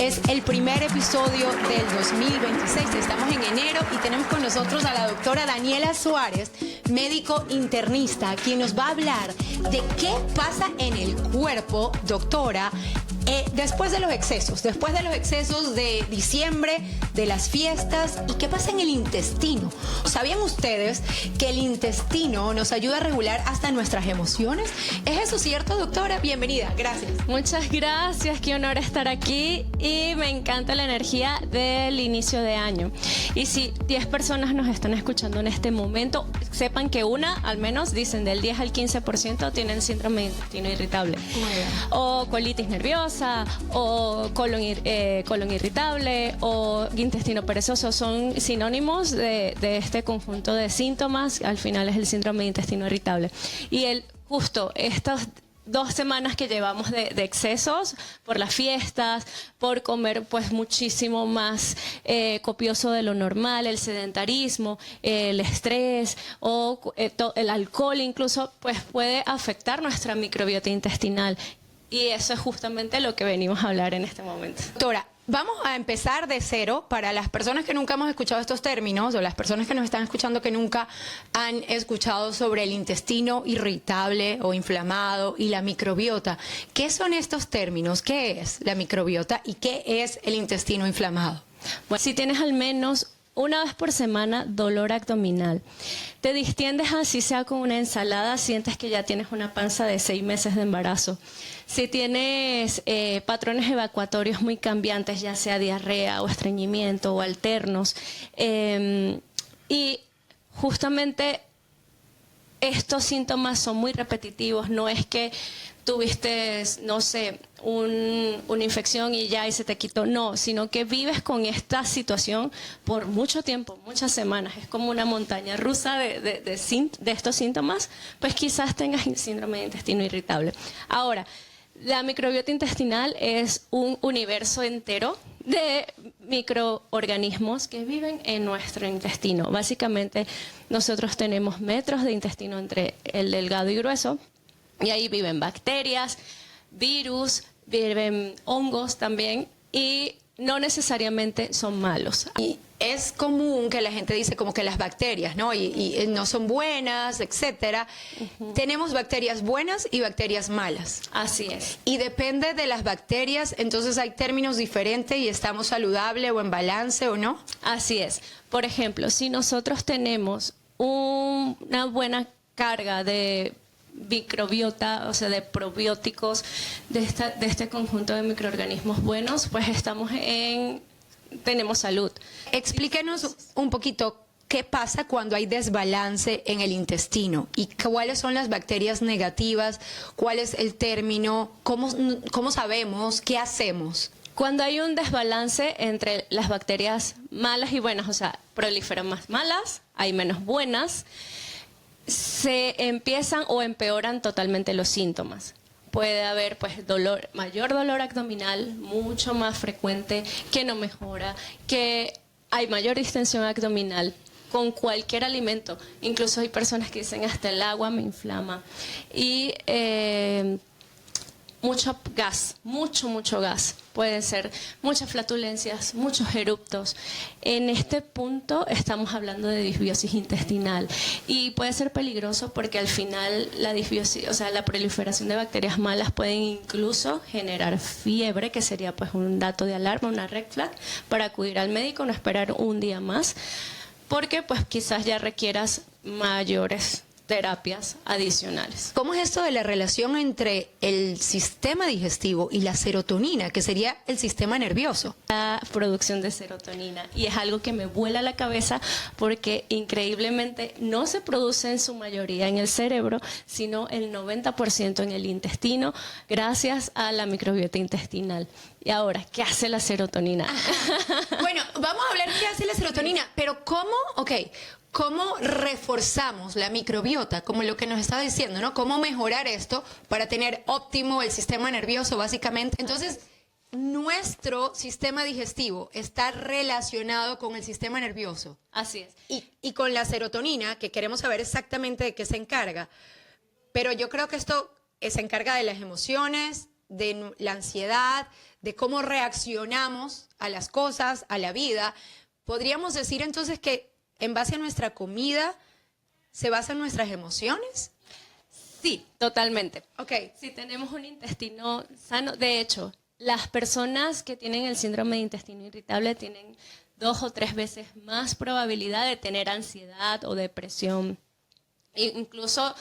Es el primer episodio del 2026. Estamos en enero y tenemos con nosotros a la doctora Daniela Suárez, médico internista, quien nos va a hablar de qué pasa en el cuerpo, doctora, después de los excesos de diciembre, de las fiestas, y qué pasa en el intestino. ¿Sabían ustedes que el intestino nos ayuda a regular hasta nuestras emociones? ¿Es eso cierto, doctora? Bienvenida, gracias. Muchas gracias, qué honor estar aquí y me encanta la energía del inicio de año. Y si 10 personas nos están escuchando en este momento, sepan que una, al menos, dicen del 10 al 15% tienen síndrome de intestino irritable. O colitis nerviosa, o colon irritable, o intestino perezoso. Son sinónimos de este conjunto de síntomas. Al final es el síndrome de intestino irritable. Y justo estas 2 semanas que llevamos de excesos por las fiestas, por comer pues muchísimo más copioso de lo normal, el sedentarismo, el estrés o el alcohol incluso, pues puede afectar nuestra microbiota intestinal. Y eso es justamente lo que venimos a hablar en este momento. Doctora, vamos a empezar de cero para las personas que nunca hemos escuchado estos términos o las personas que nos están escuchando que nunca han escuchado sobre el intestino irritable o inflamado y la microbiota. ¿Qué son estos términos? ¿Qué es la microbiota y qué es el intestino inflamado? Bueno, si tienes al menos una vez por semana dolor abdominal, te distiendes así sea con una ensalada, sientes que ya tienes una panza de 6 meses de embarazo. Si tienes patrones evacuatorios muy cambiantes, ya sea diarrea o estreñimiento o alternos, y justamente estos síntomas son muy repetitivos, no es que tuviste, no sé, una infección y ya y se te quitó, no, sino que vives con esta situación por mucho tiempo, muchas semanas. Es como una montaña rusa de estos síntomas, pues quizás tengas síndrome de intestino irritable. Ahora, la microbiota intestinal es un universo entero de microorganismos que viven en nuestro intestino. Básicamente, nosotros tenemos metros de intestino entre el delgado y grueso, y ahí viven bacterias, virus, viven hongos también, y no necesariamente son malos. Y es común que la gente dice como que las bacterias, ¿no? Y no son buenas, etcétera. Tenemos bacterias buenas y bacterias malas. Así es. Y depende de las bacterias, entonces hay términos diferentes y estamos saludable o en balance o no. Así es. Por ejemplo, si nosotros tenemos una buena carga de microbiota, o sea, de probióticos, de este conjunto de microorganismos buenos, pues tenemos salud. Explíquenos un poquito qué pasa cuando hay desbalance en el intestino y cuáles son las bacterias negativas, cuál es el término, cómo sabemos, qué hacemos. Cuando hay un desbalance entre las bacterias malas y buenas, o sea, proliferan más malas, hay menos buenas, se empiezan o empeoran totalmente los síntomas. Puede haber pues mayor dolor abdominal, mucho más frecuente, que no mejora, que hay mayor distensión abdominal con cualquier alimento. Incluso hay personas que dicen hasta el agua me inflama. Y mucho gas, mucho gas. Pueden ser muchas flatulencias, muchos eruptos. En este punto estamos hablando de disbiosis intestinal y puede ser peligroso porque al final la disbiosis, o sea, la proliferación de bacterias malas pueden incluso generar fiebre, que sería pues un dato de alarma, una red flag, para acudir al médico, no esperar un día más, porque pues quizás ya requieras mayores terapias adicionales. ¿Cómo es esto de la relación entre el sistema digestivo y la serotonina, que sería el sistema nervioso? La producción de serotonina, y es algo que me vuela la cabeza porque increíblemente no se produce en su mayoría en el cerebro, sino el 90% en el intestino, gracias a la microbiota intestinal. Y ahora, ¿qué hace la serotonina? Bueno, vamos a hablar qué hace la serotonina, pero ¿cómo reforzamos la microbiota? Como lo que nos estaba diciendo, ¿no? ¿Cómo mejorar esto para tener óptimo el sistema nervioso, básicamente? Entonces, nuestro sistema digestivo está relacionado con el sistema nervioso. Así es. Y con la serotonina, que queremos saber exactamente de qué se encarga. Pero yo creo que esto se encarga de las emociones, de la ansiedad, de cómo reaccionamos a las cosas, a la vida. ¿Podríamos decir entonces que en base a nuestra comida se basan nuestras emociones? Sí, totalmente. Ok. Si tenemos un intestino sano, de hecho, las personas que tienen el síndrome de intestino irritable tienen 2 o 3 veces más probabilidad de tener ansiedad o depresión. Incluso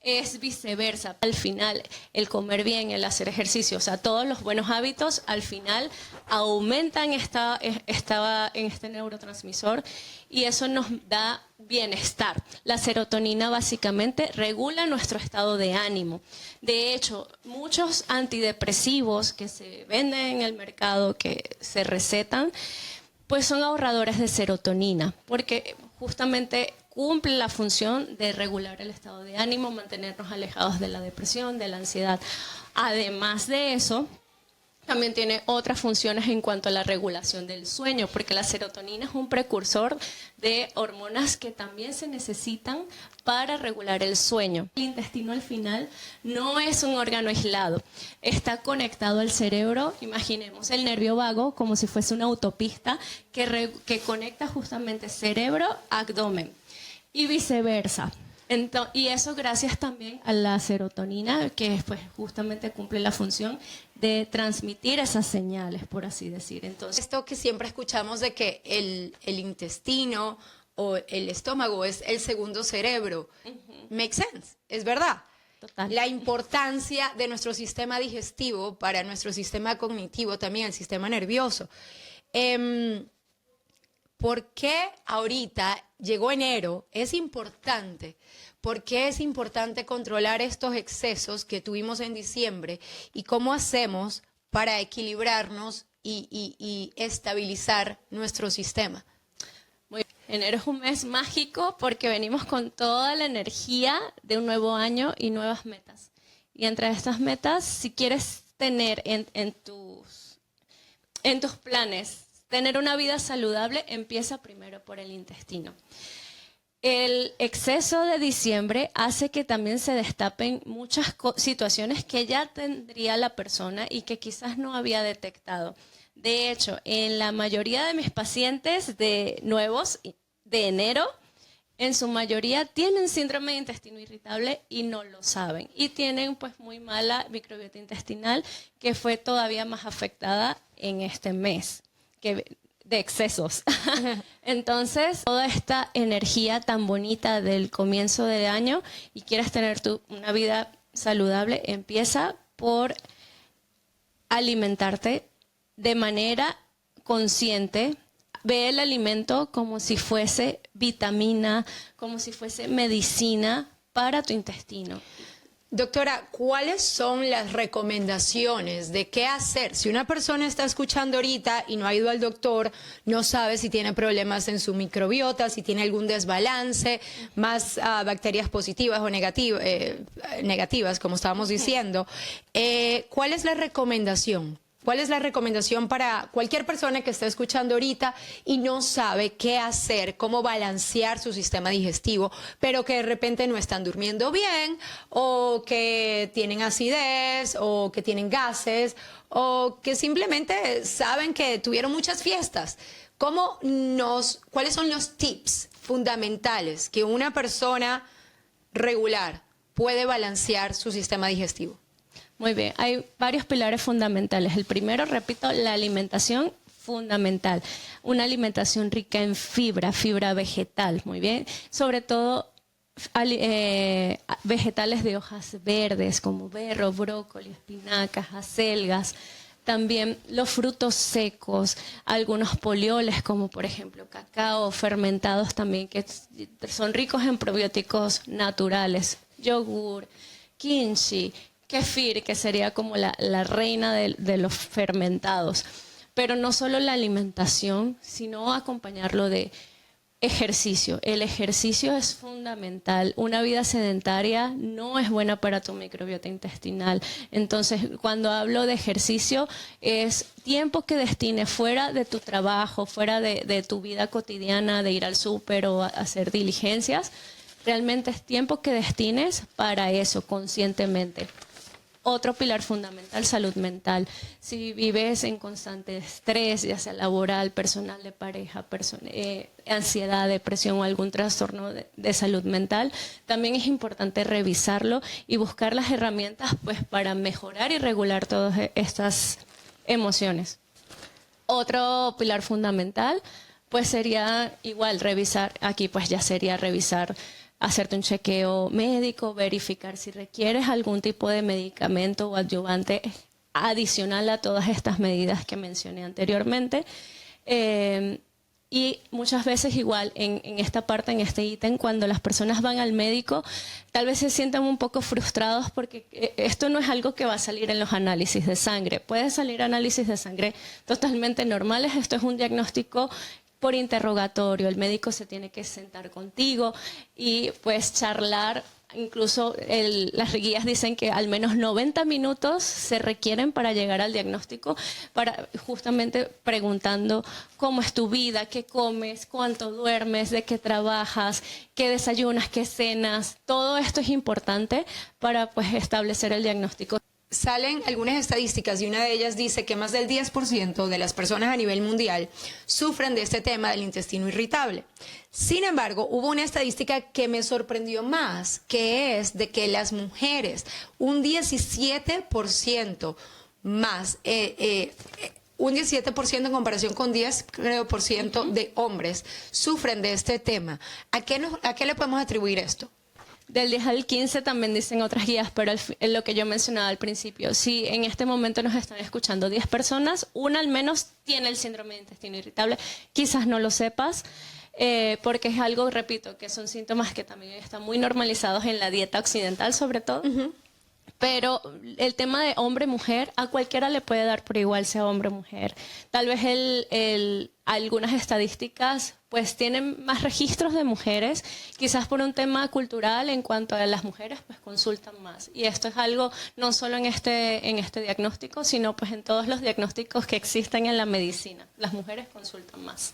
es viceversa. Al final, el comer bien, el hacer ejercicio, o sea, todos los buenos hábitos, al final aumentan este neurotransmisor y eso nos da bienestar. La serotonina básicamente regula nuestro estado de ánimo. De hecho, muchos antidepresivos que se venden en el mercado, que se recetan, pues son ahorradores de serotonina, porque justamente cumple la función de regular el estado de ánimo, mantenernos alejados de la depresión, de la ansiedad. Además de eso, también tiene otras funciones en cuanto a la regulación del sueño, porque la serotonina es un precursor de hormonas que también se necesitan para regular el sueño. El intestino al final no es un órgano aislado, está conectado al cerebro. Imaginemos el nervio vago como si fuese una autopista que conecta justamente cerebro-abdomen y viceversa. Y eso gracias también a la serotonina, que pues, justamente cumple la función de transmitir esas señales, por así decir. Entonces, esto que siempre escuchamos de que el intestino o el estómago es el segundo cerebro, makes sense, es verdad. Total. La importancia de nuestro sistema digestivo para nuestro sistema cognitivo, también el sistema nervioso. ¿Por qué ahorita llegó enero? Es importante. ¿Por qué es importante controlar estos excesos que tuvimos en diciembre? ¿Y cómo hacemos para equilibrarnos y estabilizar nuestro sistema? Muy bien. Enero es un mes mágico porque venimos con toda la energía de un nuevo año y nuevas metas. Y entre estas metas, si quieres tener en tus planes tener una vida saludable, empieza primero por el intestino. El exceso de diciembre hace que también se destapen muchas situaciones que ya tendría la persona y que quizás no había detectado. De hecho, en la mayoría de mis pacientes nuevos de enero, en su mayoría tienen síndrome de intestino irritable y no lo saben. Y tienen pues muy mala microbiota intestinal que fue todavía más afectada en este mes de excesos. Entonces, toda esta energía tan bonita del comienzo del año y quieres tener una vida saludable, empieza por alimentarte de manera consciente. Ve el alimento como si fuese vitamina, como si fuese medicina para tu intestino. Doctora, ¿cuáles son las recomendaciones de qué hacer? Si una persona está escuchando ahorita y no ha ido al doctor, no sabe si tiene problemas en su microbiota, si tiene algún desbalance, más bacterias positivas o negativas, como estábamos diciendo, ¿cuál es la recomendación? ¿Cuál es la recomendación para cualquier persona que esté escuchando ahorita y no sabe qué hacer, cómo balancear su sistema digestivo, pero que de repente no están durmiendo bien, o que tienen acidez, o que tienen gases, o que simplemente saben que tuvieron muchas fiestas? ¿Cuáles son los tips fundamentales que una persona regular puede balancear su sistema digestivo? Muy bien, hay varios pilares fundamentales. El primero, repito, la alimentación fundamental. Una alimentación rica en fibra vegetal, muy bien. Sobre todo vegetales de hojas verdes como berro, brócoli, espinacas, acelgas. También los frutos secos, algunos polioles como por ejemplo cacao, fermentados también, que son ricos en probióticos naturales. Yogur, kimchi, kefir, que sería como la reina de los fermentados. Pero no solo la alimentación, sino acompañarlo de ejercicio. El ejercicio es fundamental. Una vida sedentaria no es buena para tu microbiota intestinal. Entonces, cuando hablo de ejercicio, es tiempo que destines fuera de tu trabajo, fuera de tu vida cotidiana, de ir al súper o hacer diligencias. Realmente es tiempo que destines para eso conscientemente. Otro pilar fundamental, salud mental. Si vives en constante estrés, ya sea laboral, personal, de pareja, ansiedad, depresión o algún trastorno de salud mental, también es importante revisarlo y buscar las herramientas pues, para mejorar y regular todas estas emociones. Otro pilar fundamental pues sería igual revisar, aquí pues ya sería revisar, hacerte un chequeo médico, verificar si requieres algún tipo de medicamento o adyuvante adicional a todas estas medidas que mencioné anteriormente. Y muchas veces igual en esta parte, en este ítem, cuando las personas van al médico, tal vez se sientan un poco frustrados porque esto no es algo que va a salir en los análisis de sangre. Puede salir análisis de sangre totalmente normales, esto es un diagnóstico por interrogatorio, el médico se tiene que sentar contigo y pues charlar. Incluso las guías dicen que al menos 90 minutos se requieren para llegar al diagnóstico, para justamente preguntando cómo es tu vida, qué comes, cuánto duermes, de qué trabajas, qué desayunas, qué cenas. Todo esto es importante para pues establecer el diagnóstico. Salen algunas estadísticas y una de ellas dice que más del 10% de las personas a nivel mundial sufren de este tema del intestino irritable. Sin embargo, hubo una estadística que me sorprendió más, que es de que las mujeres, un 17% más, un 17% en comparación con 10% de hombres sufren de este tema. ¿A qué le podemos atribuir esto? Del 10 al 15 también dicen otras guías, pero lo que yo mencionaba al principio, si en este momento nos están escuchando 10 personas, una al menos tiene el síndrome de intestino irritable. Quizás no lo sepas, porque es algo, repito, que son síntomas que también están muy normalizados en la dieta occidental sobre todo. Pero el tema de hombre-mujer, a cualquiera le puede dar por igual, sea hombre o mujer. Tal vez algunas estadísticas pues tienen más registros de mujeres, quizás por un tema cultural en cuanto a las mujeres pues consultan más. Y esto es algo no solo en este diagnóstico, sino pues en todos los diagnósticos que existen en la medicina. Las mujeres consultan más.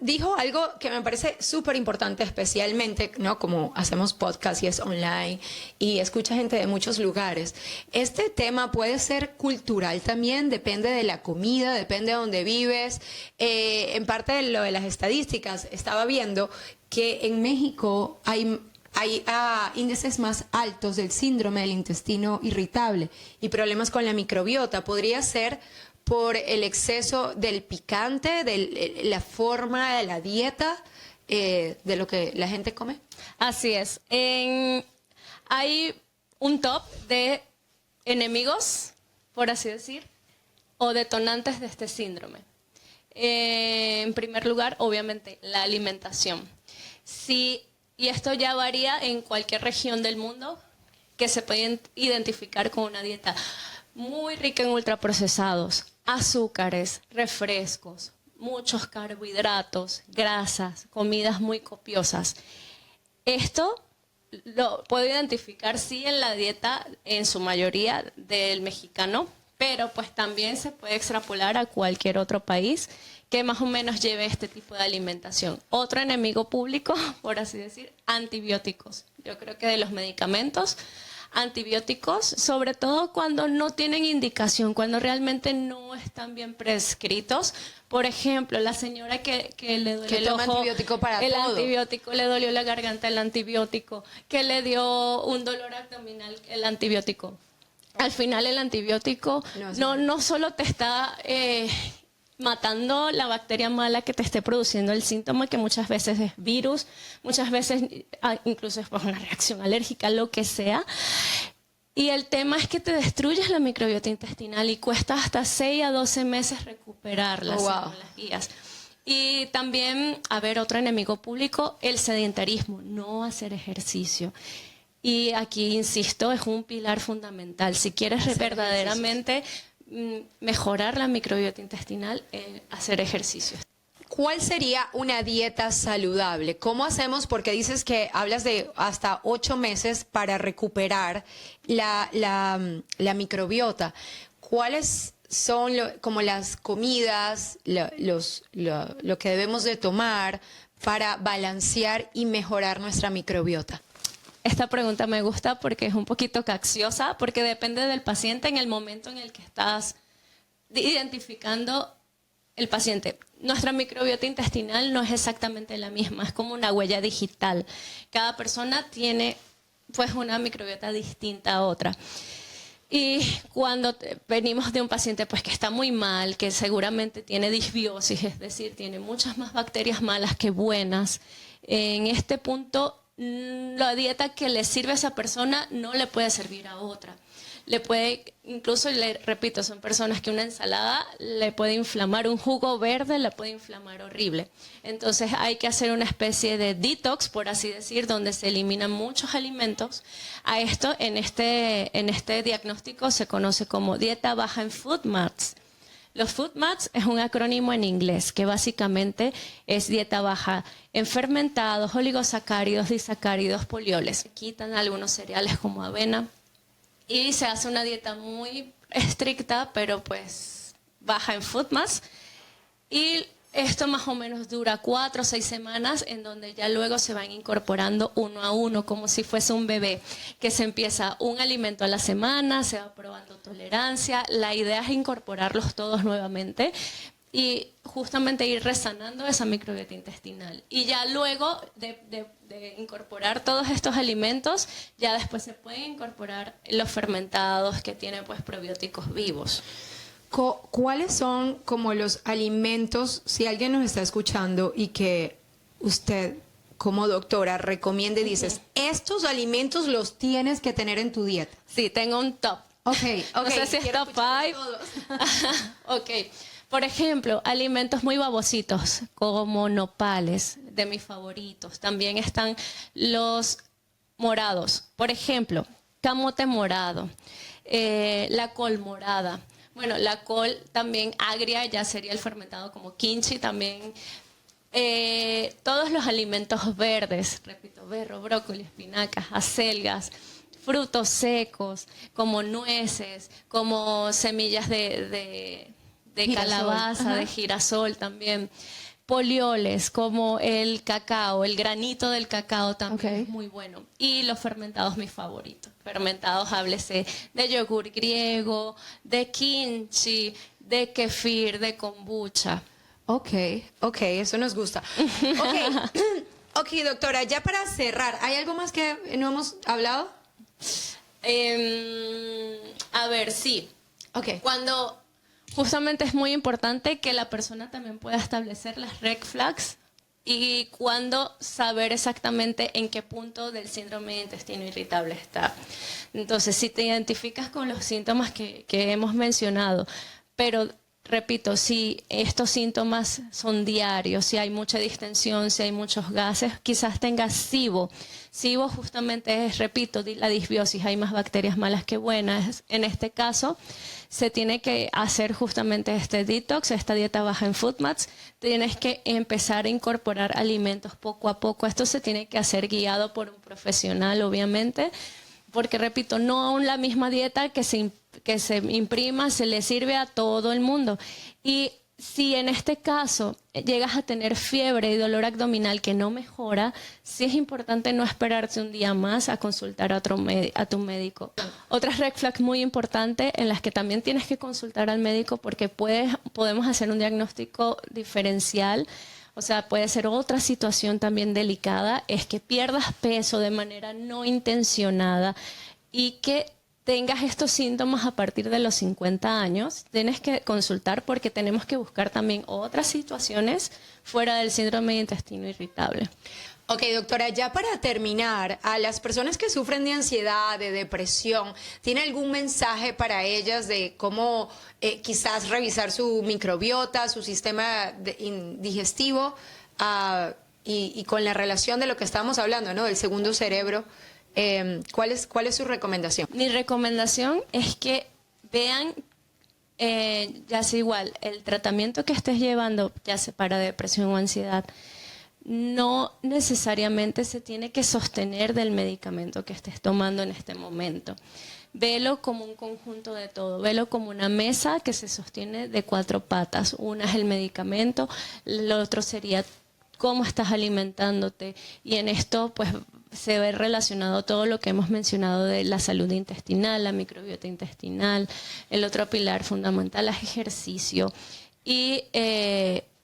Dijo algo que me parece súper importante, especialmente, ¿no? Como hacemos podcast y es online y escucha gente de muchos lugares. Este tema puede ser cultural también, depende de la comida, depende de dónde vives. En parte de lo de las estadísticas, estaba viendo que en México hay índices más altos del síndrome del intestino irritable y problemas con la microbiota. Podría ser por el exceso del picante, de la forma de la dieta, de lo que la gente come. Así es. Hay un top de enemigos, por así decir, o detonantes de este síndrome. En primer lugar, obviamente, la alimentación. Y esto ya varía en cualquier región del mundo, que se puede identificar con una dieta muy rica en ultraprocesados, azúcares, refrescos, muchos carbohidratos, grasas, comidas muy copiosas. Esto lo puedo identificar sí en la dieta en su mayoría del mexicano, pero pues también se puede extrapolar a cualquier otro país que más o menos lleve este tipo de alimentación. Otro enemigo público, por así decir, antibióticos. Yo creo que de los medicamentos, antibióticos, sobre todo cuando no tienen indicación, cuando realmente no están bien prescritos. Por ejemplo, la señora que le duele el ojo, antibiótico para el todo. antibiótico, le dolió la garganta, el antibiótico, que le dio un dolor abdominal, el antibiótico. Al final el antibiótico no solo te está matando la bacteria mala que te esté produciendo el síntoma, que muchas veces es virus, muchas veces incluso es una reacción alérgica, lo que sea. Y el tema es que te destruyes la microbiota intestinal y cuesta hasta 6 a 12 meses recuperarla, según las guías. Y también, otro enemigo público, el sedentarismo, no hacer ejercicio. Y aquí, insisto, es un pilar fundamental. Si quieres verdaderamente mejorar la microbiota intestinal, hacer ejercicios. ¿Cuál sería una dieta saludable? ¿Cómo hacemos? Porque dices que hablas de hasta 8 meses para recuperar la microbiota. ¿Cuáles son como las comidas, lo que debemos de tomar para balancear y mejorar nuestra microbiota? esta pregunta me gusta porque es un poquito capciosa, porque depende del paciente en el momento en el que estás identificando el paciente. Nuestra microbiota intestinal no es exactamente la misma, es como una huella digital. Cada persona tiene pues una microbiota distinta a otra. Y cuando venimos de un paciente pues que está muy mal, que seguramente tiene disbiosis, es decir, tiene muchas más bacterias malas que buenas, en este punto la dieta que le sirve a esa persona no le puede servir a otra. Le puede, incluso le repito, son personas que una ensalada le puede inflamar, un jugo verde le puede inflamar horrible. Entonces hay que hacer una especie de detox, por así decir, donde se eliminan muchos alimentos. A esto, en este diagnóstico se conoce como dieta baja en FODMAPs. Los FODMAPs es un acrónimo en inglés que básicamente es dieta baja en fermentados, oligosacáridos, disacáridos, polioles. Quitan algunos cereales como avena y se hace una dieta muy estricta, pero pues baja en FODMAPs. Y esto más o menos dura 4 o 6 semanas, en donde ya luego se van incorporando uno a uno, como si fuese un bebé, que se empieza un alimento a la semana, se va probando tolerancia. La idea es incorporarlos todos nuevamente y justamente ir resanando esa microbiota intestinal. Y ya luego de incorporar todos estos alimentos, ya después se pueden incorporar los fermentados que tienen pues probióticos vivos. ¿Cuáles son como los alimentos, si alguien nos está escuchando y que usted como doctora recomiende y dices, estos alimentos los tienes que tener en tu dieta? Sí, tengo un top. Ok. No sé si es top 5. Ok. Por ejemplo, alimentos muy babositos, como nopales, de mis favoritos. También están los morados. Por ejemplo, camote morado, la col morada. Bueno, la col también agria, ya sería el fermentado como kimchi, también todos los alimentos verdes, repito, berro, brócoli, espinacas, acelgas, frutos secos, como nueces, como semillas de calabaza, de girasol también. Polioles, como el cacao, el granito del cacao también es muy bueno. Y los fermentados, mis favoritos. Fermentados, háblese de yogur griego, de kimchi, de kefir, de kombucha. Ok, eso nos gusta. Ok, doctora, ya para cerrar, ¿hay algo más que no hemos hablado? A ver, sí. Ok. Cuando justamente es muy importante que la persona también pueda establecer las red flags y cuándo saber exactamente en qué punto del síndrome de intestino irritable está. Entonces, si te identificas con los síntomas que hemos mencionado, pero repito, si estos síntomas son diarios, si hay mucha distensión, si hay muchos gases, quizás tengas SIBO. SIBO justamente es, repito, la disbiosis, hay más bacterias malas que buenas. En este caso, se tiene que hacer justamente este detox, esta dieta baja en FODMAPs. Tienes que empezar a incorporar alimentos poco a poco. Esto se tiene que hacer guiado por un profesional, obviamente, porque, repito, no aún la misma dieta que se imprima se le sirve a todo el mundo. Y si en este caso llegas a tener fiebre y dolor abdominal que no mejora, sí es importante no esperarte un día más a consultar a tu médico. Otras red flags muy importantes en las que también tienes que consultar al médico porque podemos hacer un diagnóstico diferencial. O sea, puede ser otra situación también delicada, es que pierdas peso de manera no intencionada y que tengas estos síntomas a partir de los 50 años. Tienes que consultar porque tenemos que buscar también otras situaciones fuera del síndrome de intestino irritable. Ok, doctora, ya para terminar, a las personas que sufren de ansiedad, de depresión, ¿tiene algún mensaje para ellas de cómo quizás revisar su microbiota, su sistema digestivo y con la relación de lo que estábamos hablando, ¿no? Del segundo cerebro? ¿Cuál es su recomendación? Mi recomendación es que vean, ya sea igual, el tratamiento que estés llevando, ya sea para depresión o ansiedad, no necesariamente se tiene que sostener del medicamento que estés tomando en este momento. Velo como un conjunto de todo, velo como una mesa que se sostiene de 4 patas. Una es el medicamento, lo otro sería cómo estás alimentándote y en esto pues se ve relacionado todo lo que hemos mencionado de la salud intestinal, la microbiota intestinal. El otro pilar fundamental es ejercicio y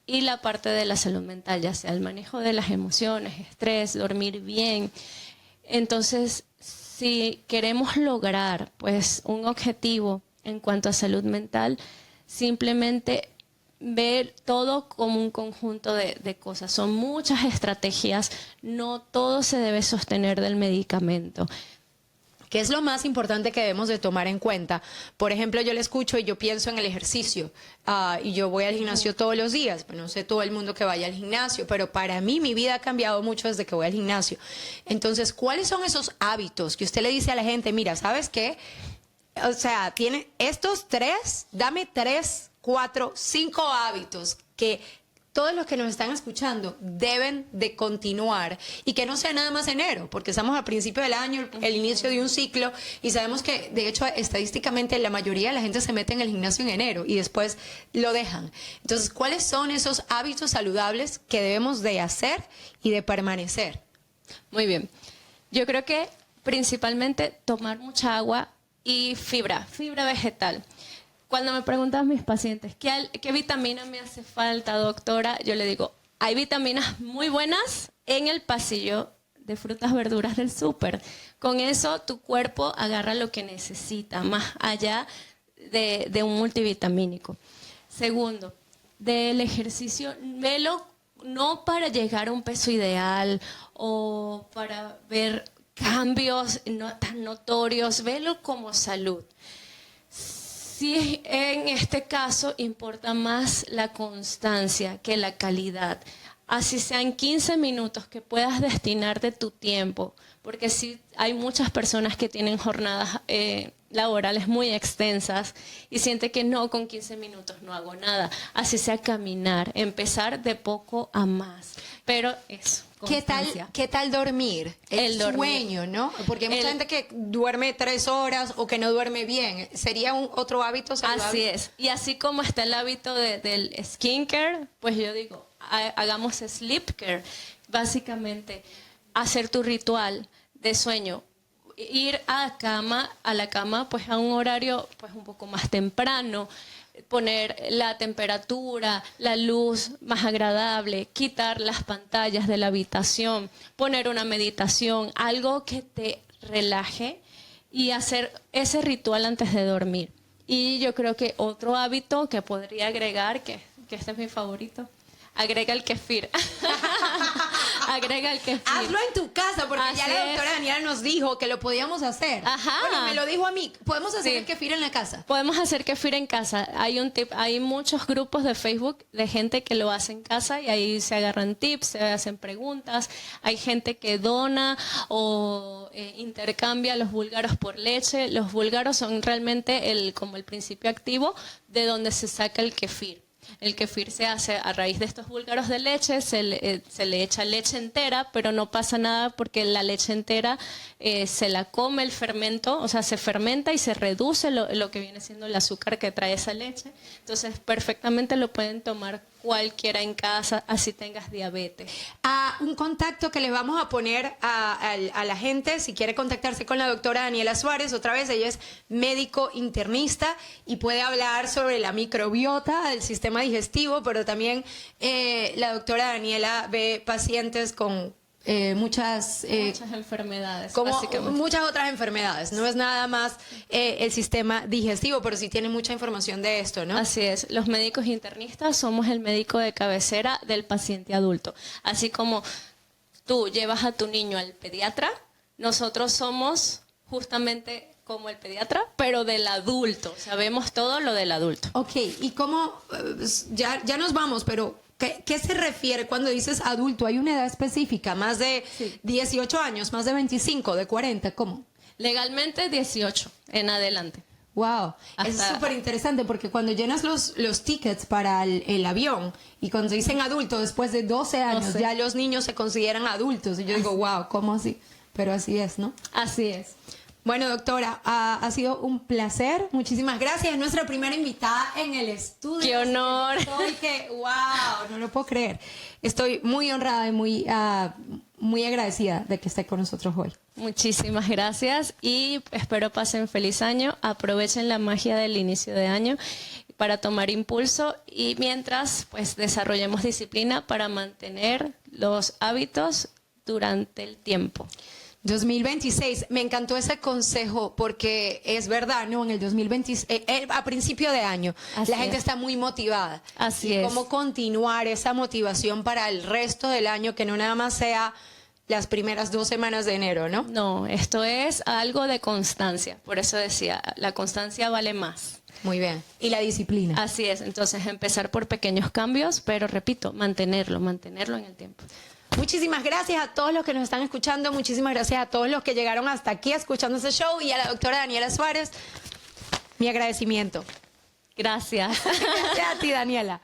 la parte de la salud mental, ya sea el manejo de las emociones, estrés, dormir bien. Entonces, si queremos lograr pues un objetivo en cuanto a salud mental, simplemente ver todo como un conjunto de cosas. Son muchas estrategias, no todo se debe sostener del medicamento. ¿Qué es lo más importante que debemos de tomar en cuenta? Por ejemplo, yo le escucho y yo pienso en el ejercicio y yo voy al gimnasio todos los días. Pues no sé todo el mundo que vaya al gimnasio, pero para mí mi vida ha cambiado mucho desde que voy al gimnasio. Entonces, ¿cuáles son esos hábitos que usted le dice a la gente? Mira, ¿sabes qué? O sea, tiene estos 3, dame 3, 4, 5 hábitos que todos los que nos están escuchando deben de continuar y que no sea nada más enero, porque estamos a principio del año, el inicio de un ciclo, y sabemos que, de hecho, estadísticamente la mayoría de la gente se mete en el gimnasio en enero y después lo dejan. Entonces, ¿cuáles son esos hábitos saludables que debemos de hacer y de permanecer? Muy bien. Yo creo que principalmente tomar mucha agua y fibra vegetal. Cuando me preguntan mis pacientes, ¿qué vitamina me hace falta, doctora? Yo le digo, hay vitaminas muy buenas en el pasillo de frutas, verduras del súper. Con eso tu cuerpo agarra lo que necesita, más allá de un multivitamínico. Segundo, del ejercicio, velo no para llegar a un peso ideal o para ver cambios no tan notorios, velo como salud. Sí, en este caso importa más la constancia que la calidad. Así sean 15 minutos que puedas destinar de tu tiempo, porque sí hay muchas personas que tienen jornadas laborales muy extensas y sienten que no, con 15 minutos no hago nada. Así sea caminar, empezar de poco a más. Pero eso. ¿Qué tal dormir? El sueño, ¿no? Porque hay mucha gente que duerme 3 horas o que no duerme bien. ¿Sería otro hábito saludable? Así es. Y así como está el hábito del skincare, pues yo digo, hagamos sleep care. Básicamente, hacer tu ritual de sueño. Ir a la cama pues a un horario pues un poco más temprano, poner la temperatura, la luz más agradable, quitar las pantallas de la habitación, poner una meditación, algo que te relaje y hacer ese ritual antes de dormir. Y yo creo que otro hábito que podría agregar, que este es mi favorito, agrega el kefir. Agrega el kefir. Hazlo en tu casa, porque ya la doctora Daniela nos dijo que lo podíamos hacer. Ajá. Bueno, me lo dijo a mí. ¿Podemos hacer el kefir en la casa? Podemos hacer kefir en casa. Hay muchos grupos de Facebook de gente que lo hace en casa y ahí se agarran tips, se hacen preguntas. Hay gente que dona o intercambia los búlgaros por leche. Los búlgaros son realmente como el principio activo de donde se saca el kefir. El kefir se hace a raíz de estos búlgaros de leche, se le echa leche entera, pero no pasa nada porque la leche entera se la come el fermento, o sea, se fermenta y se reduce lo que viene siendo el azúcar que trae esa leche. Entonces, perfectamente lo pueden tomar cualquiera en casa, así tengas diabetes. Un contacto que le vamos a poner a la gente, si quiere contactarse con la doctora Daniela Suárez, otra vez, ella es médico internista y puede hablar sobre la microbiota del sistema digestivo, pero también la doctora Daniela ve pacientes con muchas enfermedades, como muchas otras enfermedades, no es nada más el sistema digestivo, pero sí tiene mucha información de esto, ¿no? Así es, los médicos internistas somos el médico de cabecera del paciente adulto, así como tú llevas a tu niño al pediatra, nosotros somos justamente como el pediatra, pero del adulto, sabemos todo lo del adulto. Ok, y cómo, ya nos vamos, pero ¿qué se refiere cuando dices adulto? ¿Hay una edad específica? ¿Más de 18 años? ¿Más de 25? ¿De 40? ¿Cómo? Legalmente 18 en adelante. Wow, es súper interesante porque cuando llenas los tickets para el avión y cuando dicen adulto, después de 12 años, ya los niños se consideran adultos. Y yo digo, wow, ¿cómo así? Pero así es, ¿no? Así es. Bueno, doctora, ha sido un placer. Muchísimas gracias. Es nuestra primera invitada en el estudio. ¡Qué honor! Wow, no lo puedo creer. Estoy muy honrada y muy agradecida de que esté con nosotros hoy. Muchísimas gracias y espero pasen feliz año. Aprovechen la magia del inicio de año para tomar impulso y mientras pues desarrollemos disciplina para mantener los hábitos durante el tiempo. 2026, me encantó ese consejo porque es verdad, ¿no? En el 2026, a principio de año, Así la gente es. está muy motivada. Así y es. cómo continuar esa motivación para el resto del año, que no nada más sea las primeras 2 semanas de enero, ¿no? No, esto es algo de constancia. Por eso decía, la constancia vale más. Muy bien. Y la disciplina. Así es, entonces empezar por pequeños cambios, pero repito, mantenerlo en el tiempo. Muchísimas gracias a todos los que nos están escuchando, muchísimas gracias a todos los que llegaron hasta aquí escuchando este show y a la doctora Daniela Suárez, mi agradecimiento. Gracias. Gracias a ti, Daniela.